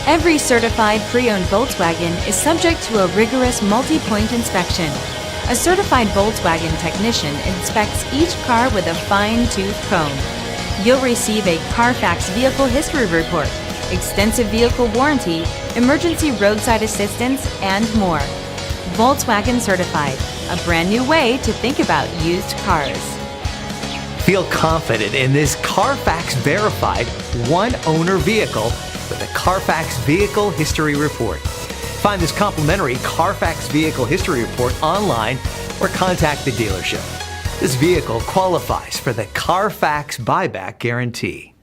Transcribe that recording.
Every certified pre-owned Volkswagen is subject to a rigorous multi-point inspection. A certified Volkswagen technician inspects each car with a fine-tooth comb. You'll receive a CarFax vehicle history report, extensive vehicle warranty, emergency roadside assistance, and more. Volkswagen Certified, a brand new way to think about used cars. Feel confident in this CarFax verified one-owner vehicle with a CarFax Vehicle History Report. Find this complimentary CarFax Vehicle History Report online or contact the dealership. This vehicle qualifies for the CarFax Buyback Guarantee.